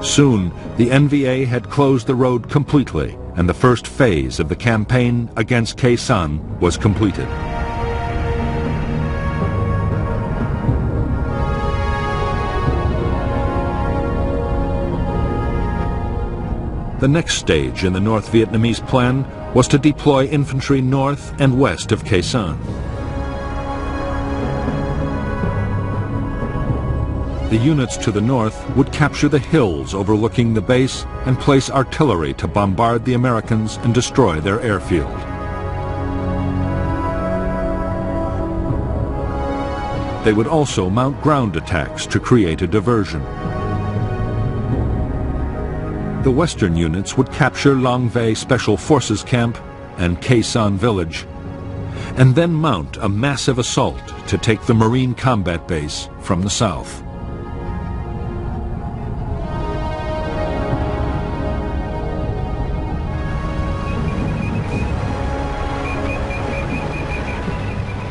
Soon, the NVA had closed the road completely, and the first phase of the campaign against Khe Sanh was completed. The next stage in the North Vietnamese plan was to deploy infantry north and west of Khe Sanh. The units to the north would capture the hills overlooking the base and place artillery to bombard the Americans and destroy their airfield. They would also mount ground attacks to create a diversion. The western units would capture Long Vei Special Forces Camp and Khe Sanh Village, and then mount a massive assault to take the Marine Combat Base from the south.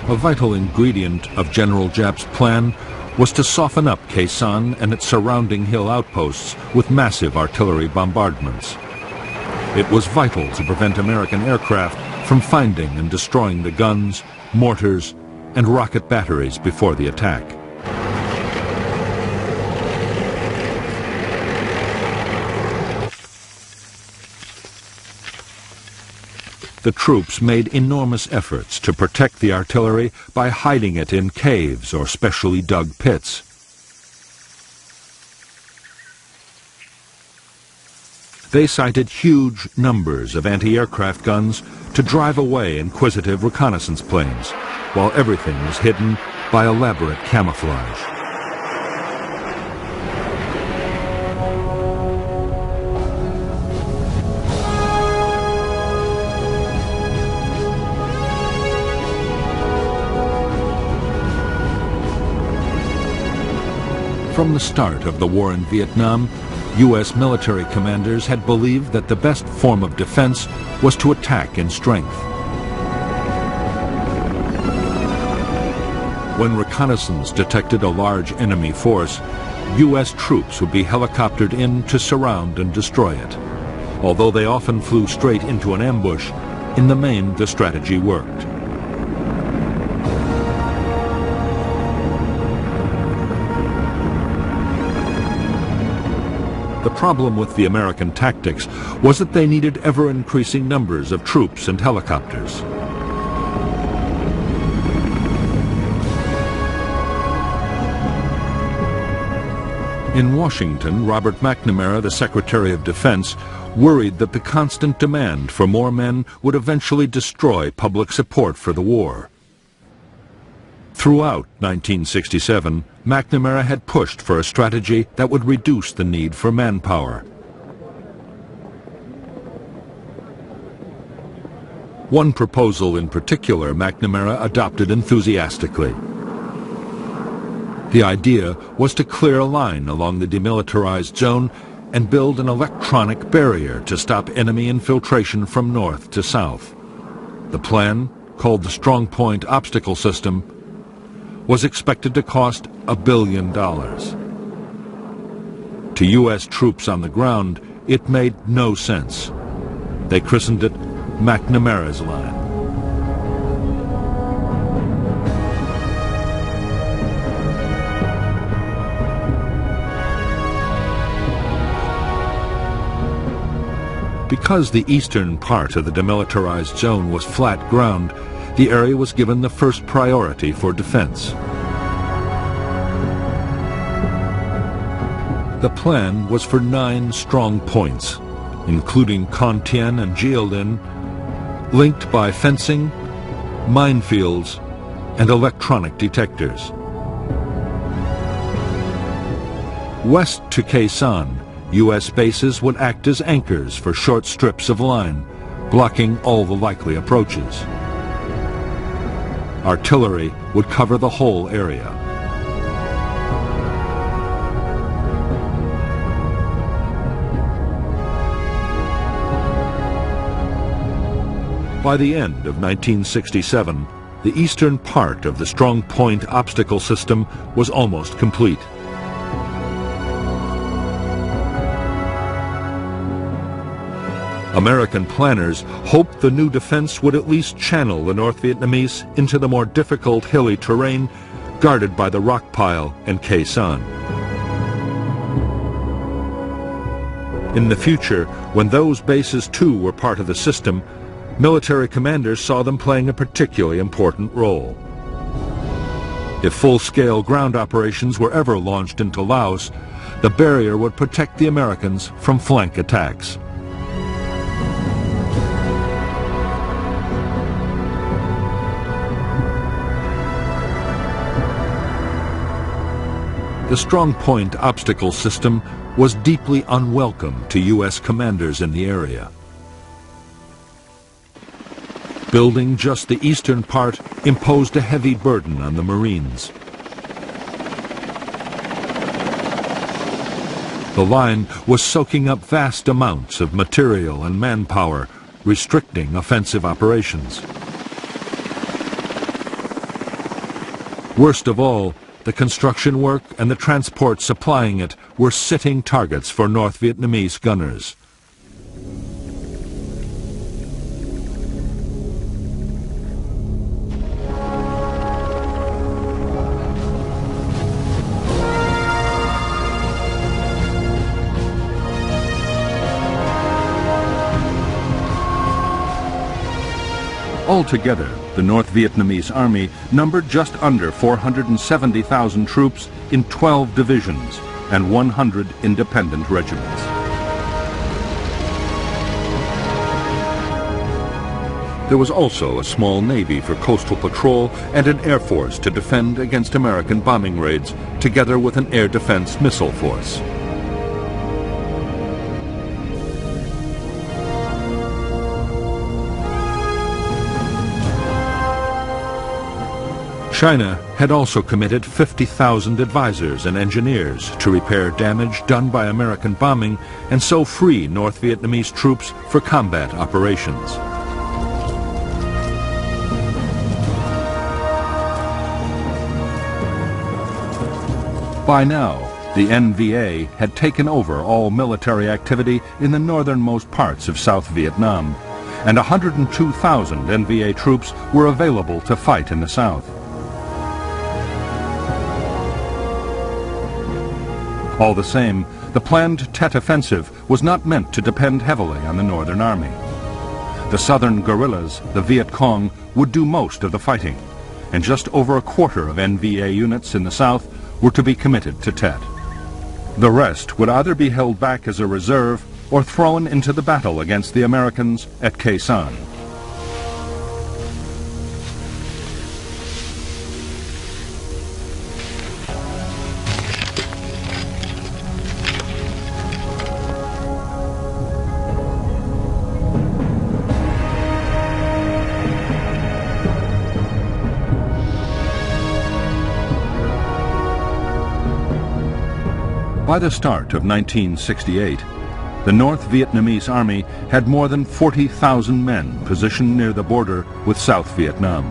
A vital ingredient of General Giap's plan was to soften up Khe Sanh and its surrounding hill outposts with massive artillery bombardments. It was vital to prevent American aircraft from finding and destroying the guns, mortars, and rocket batteries before the attack. The troops made enormous efforts to protect the artillery by hiding it in caves or specially dug pits. They sighted huge numbers of anti-aircraft guns to drive away inquisitive reconnaissance planes, while everything was hidden by elaborate camouflage. From the start of the war in Vietnam, U.S. military commanders had believed that the best form of defense was to attack in strength. When reconnaissance detected a large enemy force, U.S. troops would be helicoptered in to surround and destroy it. Although they often flew straight into an ambush, in the main the strategy worked. The problem with the American tactics was that they needed ever-increasing numbers of troops and helicopters. In Washington, Robert McNamara, the Secretary of Defense, worried that the constant demand for more men would eventually destroy public support for the war. Throughout 1967, McNamara had pushed for a strategy that would reduce the need for manpower. One proposal in particular McNamara adopted enthusiastically. The idea was to clear a line along the demilitarized zone and build an electronic barrier to stop enemy infiltration from north to south. The plan, called the Strong Point Obstacle System, was expected to cost $1 billion. To U.S. troops on the ground, it made no sense. They christened it McNamara's Line. Because the eastern part of the demilitarized zone was flat ground, the area was given the first priority for defense. The plan was for 9 strong points, including Con Thien and Gia Linh, linked by fencing, minefields, and electronic detectors. West to Khe Sanh, U.S. bases would act as anchors for short strips of line, blocking all the likely approaches. Artillery would cover the whole area. By the end of 1967, the eastern part of the Strong Point Obstacle System was almost complete. American planners hoped the new defense would at least channel the North Vietnamese into the more difficult hilly terrain guarded by the rock pile and Khe Sanh. In the future, when those bases too were part of the system, military commanders saw them playing a particularly important role. If full-scale ground operations were ever launched into Laos, the barrier would protect the Americans from flank attacks. The strong point obstacle system was deeply unwelcome to U.S. commanders in the area. Building just the eastern part imposed a heavy burden on the Marines. The line was soaking up vast amounts of material and manpower, restricting offensive operations. Worst of all, the construction work and the transport supplying it were sitting targets for North Vietnamese gunners. Altogether, the North Vietnamese army numbered just under 470,000 troops in 12 divisions and 100 independent regiments. There was also a small navy for coastal patrol and an air force to defend against American bombing raids, together with an air defense missile force. China had also committed 50,000 advisors and engineers to repair damage done by American bombing and so free North Vietnamese troops for combat operations. By now, the NVA had taken over all military activity in the northernmost parts of South Vietnam, and 102,000 NVA troops were available to fight in the south. All the same, the planned Tet Offensive was not meant to depend heavily on the Northern Army. The southern guerrillas, the Viet Cong, would do most of the fighting, and just over a quarter of NVA units in the south were to be committed to Tet. The rest would either be held back as a reserve or thrown into the battle against the Americans at Khe Sanh. By the start of 1968, the North Vietnamese Army had more than 40,000 men positioned near the border with South Vietnam.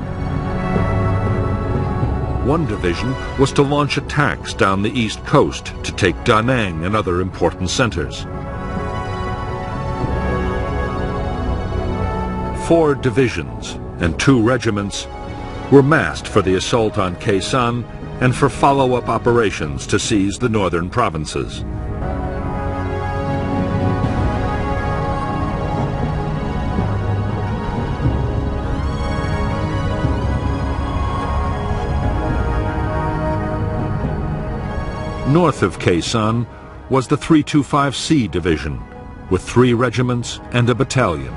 One division was to launch attacks down the east coast to take Da Nang and other important centers. 4 divisions and 2 regiments were massed for the assault on Khe Sanh and for follow-up operations to seize the northern provinces. North of Khe Sanh was the 325C Division, with 3 regiments and a battalion.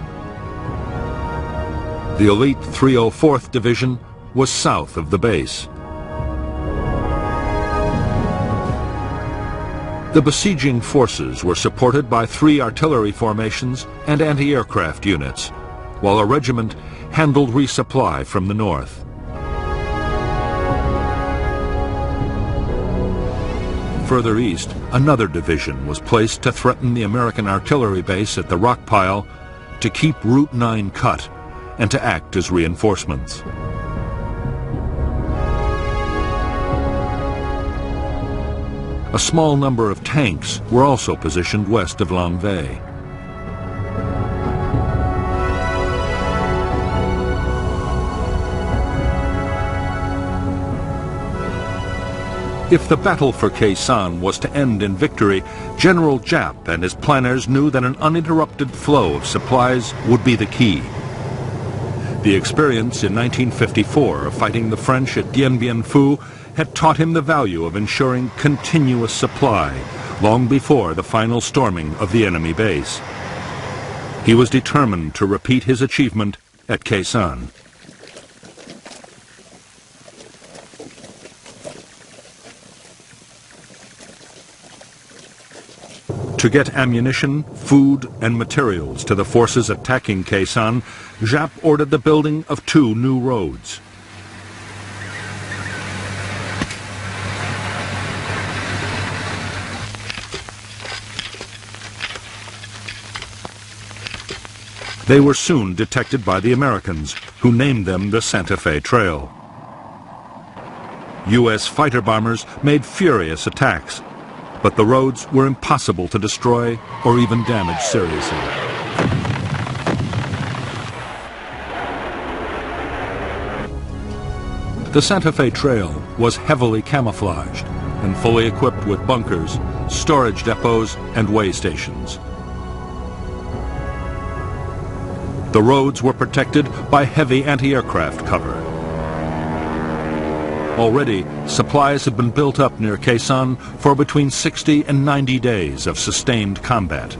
The elite 304th Division was south of the base. The besieging forces were supported by 3 artillery formations and anti-aircraft units, while a regiment handled resupply from the north. Further east, another division was placed to threaten the American artillery base at the rock pile, to keep Route 9 cut, and to act as reinforcements. A small number of tanks were also positioned west of Long Vây. If the battle for Khe Sanh was to end in victory, General Giap and his planners knew that an uninterrupted flow of supplies would be the key. The experience in 1954 of fighting the French at Dien Bien Phu had taught him the value of ensuring continuous supply long before the final storming of the enemy base. He was determined to repeat his achievement at Khe Sanh. To get ammunition, food, and materials to the forces attacking Khe Sanh, Giap ordered the building of 2 new roads. They were soon detected by the Americans, who named them the Santa Fe Trail. U.S. fighter bombers made furious attacks, but the roads were impossible to destroy or even damage seriously. The Santa Fe Trail was heavily camouflaged and fully equipped with bunkers, storage depots, and way stations. The roads were protected by heavy anti-aircraft cover. Already, supplies had been built up near Khe Sanh for between 60 and 90 days of sustained combat.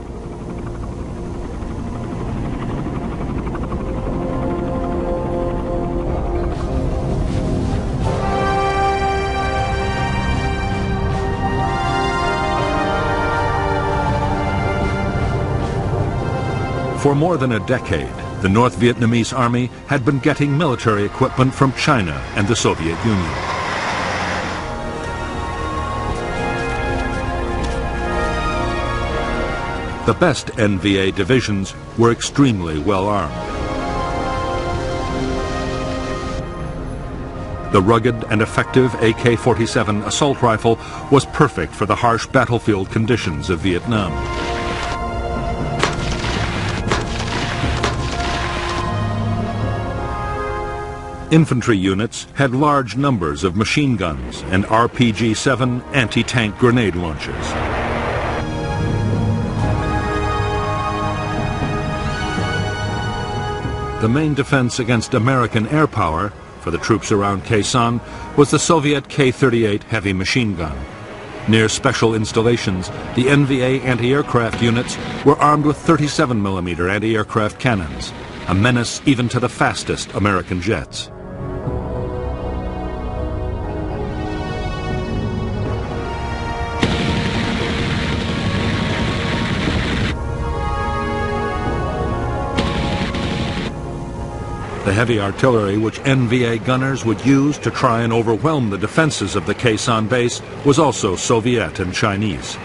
For more than a decade, the North Vietnamese Army had been getting military equipment from China and the Soviet Union. The best NVA divisions were extremely well armed. The rugged and effective AK-47 assault rifle was perfect for the harsh battlefield conditions of Vietnam. Infantry units had large numbers of machine guns and RPG-7 anti-tank grenade launchers. The main defense against American air power for the troops around Khe Sanh was the Soviet K-38 heavy machine gun. Near special installations, the NVA anti-aircraft units were armed with 37mm anti-aircraft cannons, a menace even to the fastest American jets. The heavy artillery which NVA gunners would use to try and overwhelm the defenses of the Khe Sanh base was also Soviet and Chinese.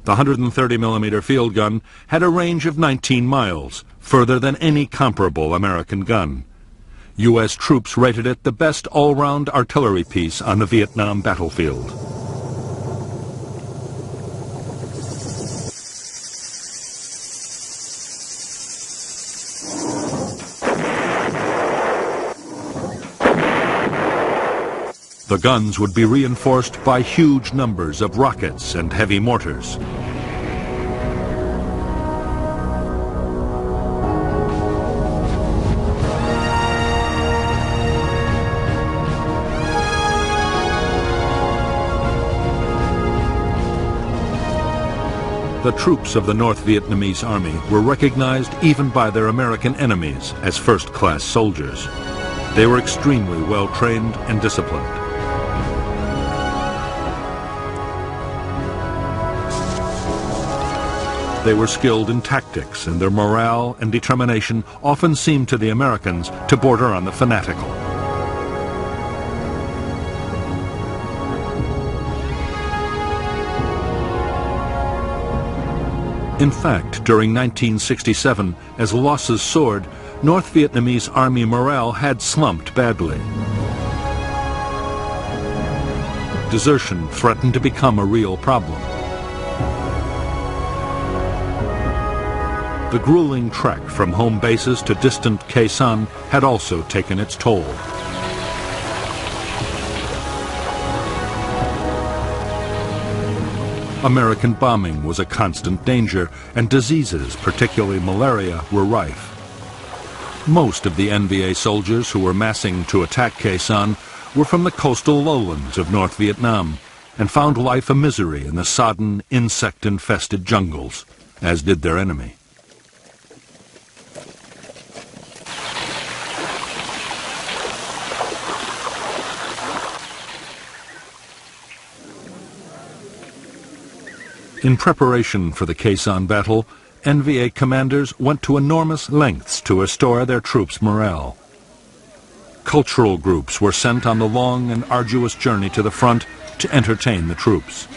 The 130mm field gun had a range of 19 miles, further than any comparable American gun. U.S. troops rated it the best all-round artillery piece on the Vietnam battlefield. The guns would be reinforced by huge numbers of rockets and heavy mortars. The troops of the North Vietnamese Army were recognized even by their American enemies as first-class soldiers. They were extremely well-trained and disciplined. They were skilled in tactics, and their morale and determination often seemed to the Americans to border on the fanatical. In fact, during 1967, as losses soared, North Vietnamese Army morale had slumped badly. Desertion threatened to become a real problem. The grueling trek from home bases to distant Khe Sanh had also taken its toll. American bombing was a constant danger, and diseases, particularly malaria, were rife. Most of the NVA soldiers who were massing to attack Khe Sanh were from the coastal lowlands of North Vietnam and found life a misery in the sodden, insect-infested jungles, as did their enemy. In preparation for the Khe Sanh battle, NVA commanders went to enormous lengths to restore their troops' morale. Cultural groups were sent on the long and arduous journey to the front to entertain the troops.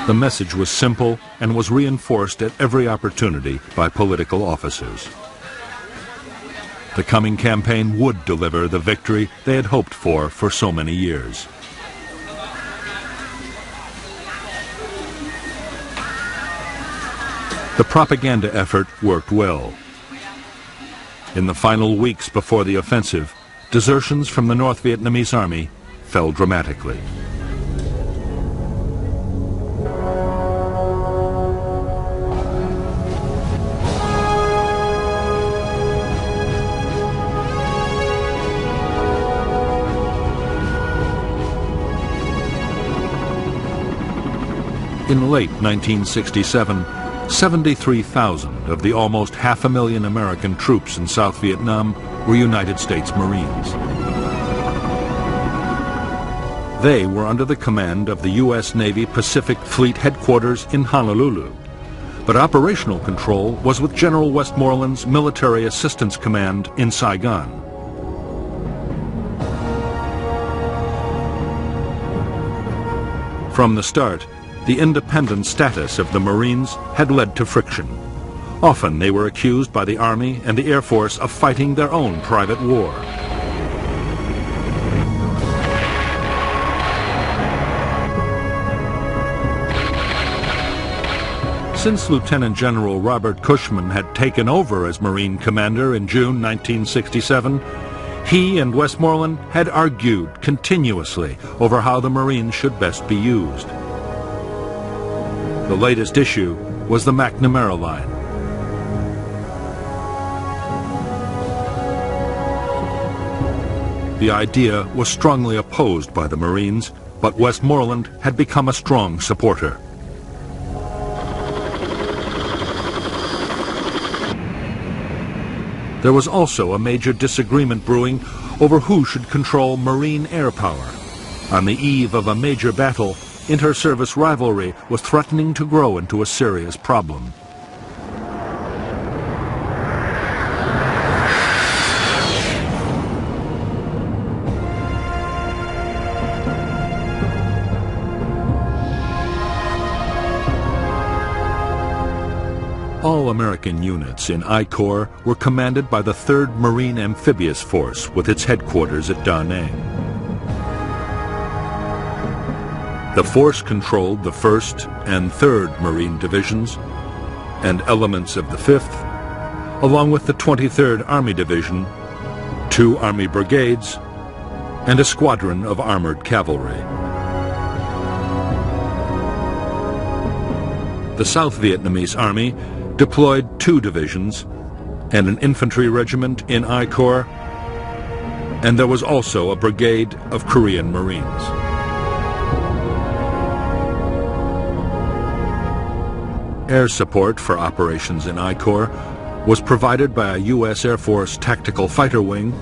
The message was simple and was reinforced at every opportunity by political officers. The coming campaign would deliver the victory they had hoped for so many years. The propaganda effort worked well. In the final weeks before the offensive, desertions from the North Vietnamese army fell dramatically. In late 1967, 73,000 of the almost 500,000 American troops in South Vietnam were United States Marines. They were under the command of the U.S. Navy Pacific Fleet Headquarters in Honolulu, but operational control was with General Westmoreland's Military Assistance Command in Saigon. From the start, the independent status of the Marines had led to friction. Often they were accused by the Army and the Air Force of fighting their own private war. Since Lieutenant General Robert Cushman had taken over as Marine Commander in June 1967, he and Westmoreland had argued continuously over how the Marines should best be used. The latest issue was the McNamara Line. The idea was strongly opposed by the Marines, but Westmoreland had become a strong supporter. There was also a major disagreement brewing over who should control Marine air power. On the eve of a major battle, inter-service rivalry was threatening to grow into a serious problem. All American units in I Corps were commanded by the 3rd Marine Amphibious Force with its headquarters at Da Nang. The force controlled the 1st and 3rd Marine Divisions and elements of the 5th, along with the 23rd Army Division, 2 Army brigades, and a squadron of armored cavalry. The South Vietnamese Army deployed 2 divisions and an infantry regiment in I Corps, and there was also a brigade of Korean Marines. Air support for operations in I Corps was provided by a U.S. Air Force Tactical Fighter Wing,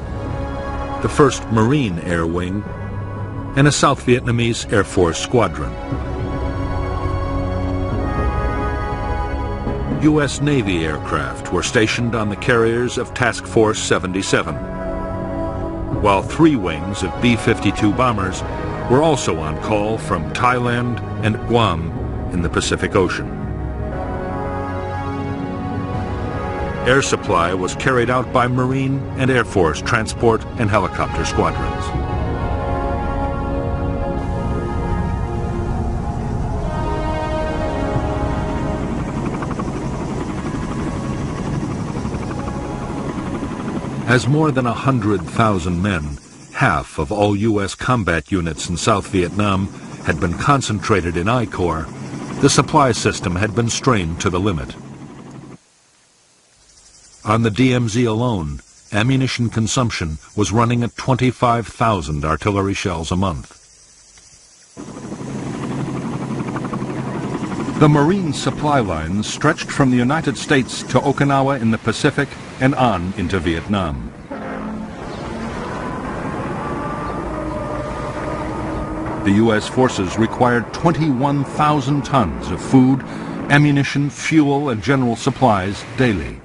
the 1st Marine Air Wing, and a South Vietnamese Air Force Squadron. U.S. Navy aircraft were stationed on the carriers of Task Force 77, while 3 wings of B-52 bombers were also on call from Thailand and Guam in the Pacific Ocean. Air supply was carried out by Marine and Air Force transport and helicopter squadrons. As more than 100,000 men half of all U.S. combat units in South Vietnam had been concentrated in I Corps, the supply system had been strained to the limit. On the DMZ alone, ammunition consumption was running at 25,000 artillery shells a month. The Marine supply lines stretched from the United States to Okinawa in the Pacific and on into Vietnam. The U.S. forces required 21,000 tons of food, ammunition, fuel, and general supplies daily.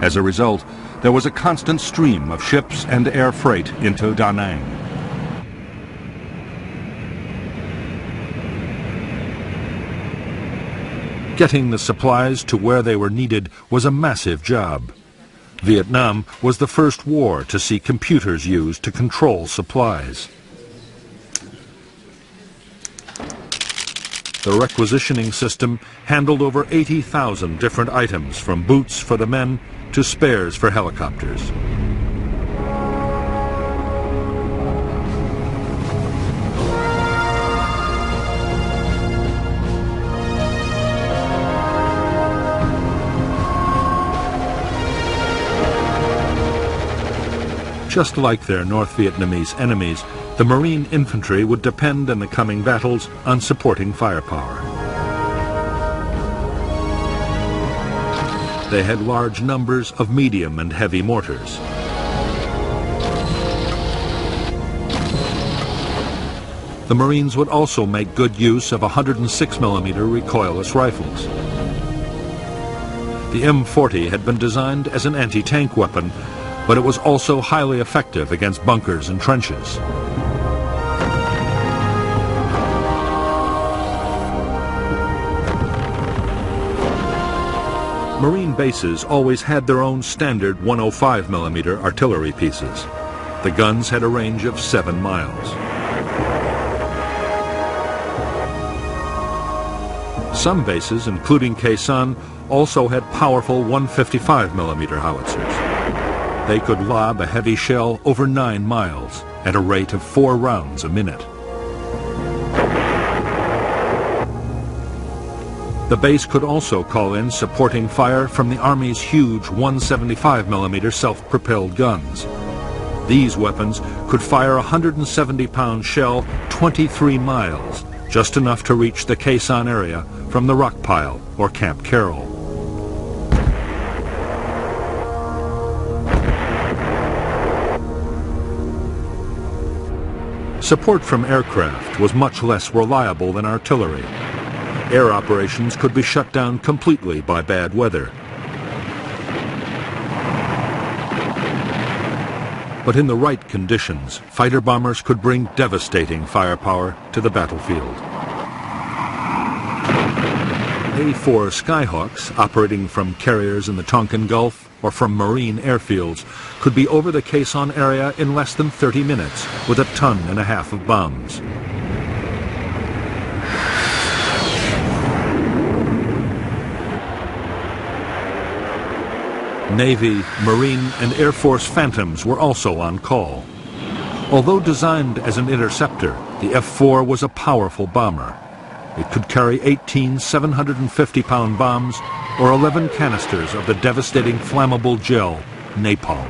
As a result, there was a constant stream of ships and air freight into Da Nang. Getting the supplies to where they were needed was a massive job. Vietnam was the first war to see computers used to control supplies. The requisitioning system handled over 80,000 different items, from boots for the men to spares for helicopters. Just like their North Vietnamese enemies, the Marine infantry would depend in the coming battles on supporting firepower. They had large numbers of medium and heavy mortars. The Marines would also make good use of 106mm recoilless rifles. The M40 had been designed as an anti-tank weapon, but it was also highly effective against bunkers and trenches. Marine bases always had their own standard 105mm artillery pieces. The guns had a range of 7 miles. Some bases, including Khe Sanh, also had powerful 155mm howitzers. They could lob a heavy shell over 9 miles at a rate of 4 rounds a minute. The base could also call in supporting fire from the Army's huge 175mm self-propelled guns. These weapons could fire a 170-pound shell 23 miles, just enough to reach the Khe Sanh area from the rock pile or Camp Carroll. Support from aircraft was much less reliable than artillery. Air operations could be shut down completely by bad weather. But in the right conditions, fighter bombers could bring devastating firepower to the battlefield. A-4 Skyhawks, operating from carriers in the Tonkin Gulf or from Marine airfields, could be over the Khe Sanh area in less than 30 minutes with 1.5 tons of bombs. Navy, Marine, and Air Force Phantoms were also on call. Although designed as an interceptor, the F-4 was a powerful bomber. It could carry 18 750-pound bombs or 11 canisters of the devastating flammable gel, napalm.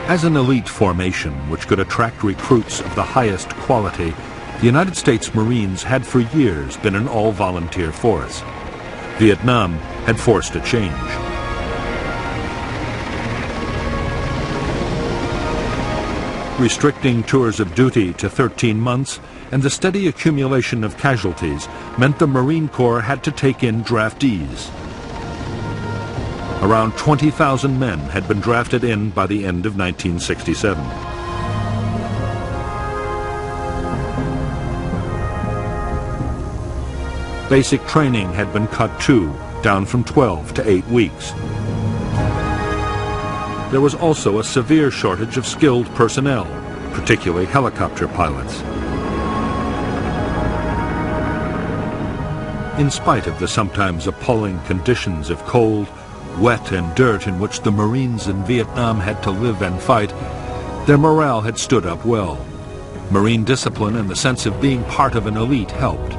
As an elite formation which could attract recruits of the highest quality, the United States Marines had for years been an all-volunteer force. Vietnam had forced a change. Restricting tours of duty to 13 months and the steady accumulation of casualties meant the Marine Corps had to take in draftees. Around 20,000 men had been drafted in by the end of 1967. Basic training had been cut too, down from 12 to 8 weeks. There was also a severe shortage of skilled personnel, particularly helicopter pilots. In spite of the sometimes appalling conditions of cold, wet and dirt in which the Marines in Vietnam had to live and fight, their morale had stood up well. Marine discipline and the sense of being part of an elite helped.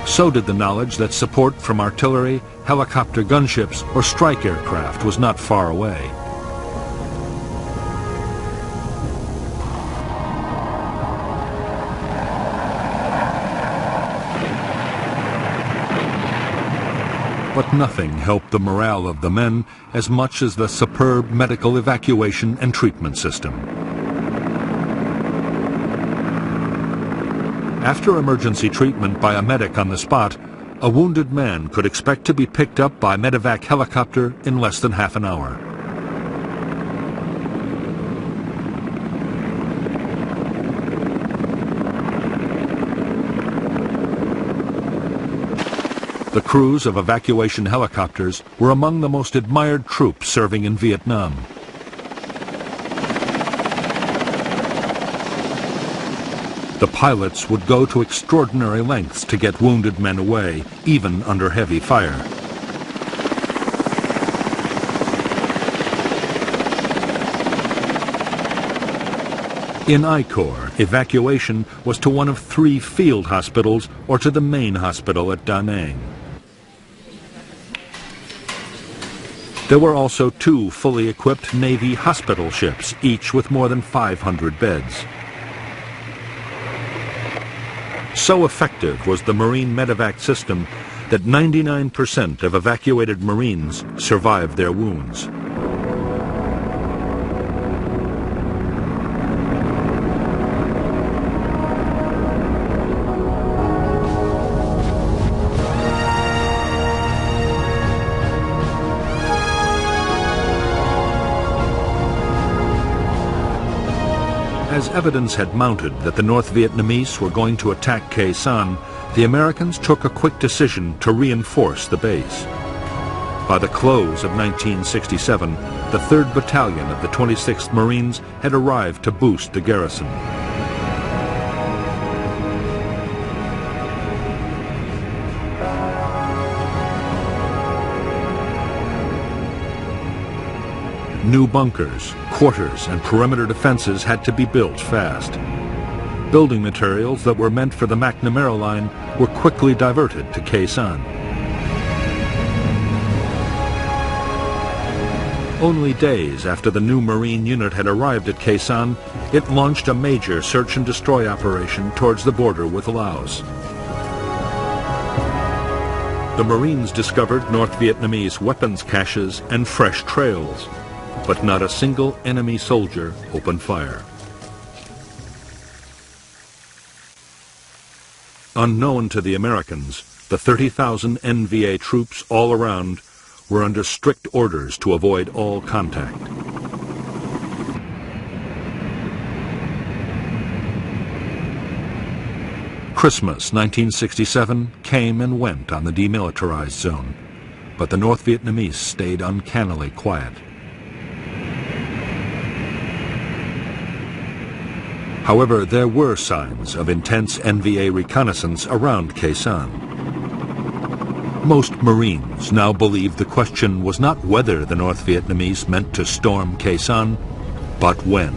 So did the knowledge that support from artillery, helicopter gunships, or strike aircraft was not far away. But nothing helped the morale of the men as much as the superb medical evacuation and treatment system. After emergency treatment by a medic on the spot, a wounded man could expect to be picked up by medevac helicopter in less than half an hour. The crews of evacuation helicopters were among the most admired troops serving in Vietnam. The pilots would go to extraordinary lengths to get wounded men away, even under heavy fire. In I Corps, evacuation was to one of 3 field hospitals or to the main hospital at Da Nang. There were also 2 fully equipped Navy hospital ships, each with more than 500 beds. So effective was the Marine medevac system that 99% of evacuated Marines survived their wounds. As evidence had mounted that the North Vietnamese were going to attack Khe Sanh, the Americans took a quick decision to reinforce the base. By the close of 1967, the 3rd Battalion of the 26th Marines had arrived to boost the garrison. New bunkers, quarters, and perimeter defenses had to be built fast. Building materials that were meant for the McNamara Line were quickly diverted to Khe Sanh. Only days after the new Marine unit had arrived at Khe Sanh, it launched a major search and destroy operation towards the border with Laos. The Marines discovered North Vietnamese weapons caches and fresh trails, but not a single enemy soldier opened fire. Unknown to the Americans, the 30,000 NVA troops all around were under strict orders to avoid all contact. Christmas 1967 came and went on the demilitarized zone, but the North Vietnamese stayed uncannily quiet. However, there were signs of intense NVA reconnaissance around Khe Sanh. Most Marines now believed the question was not whether the North Vietnamese meant to storm Khe Sanh, but when.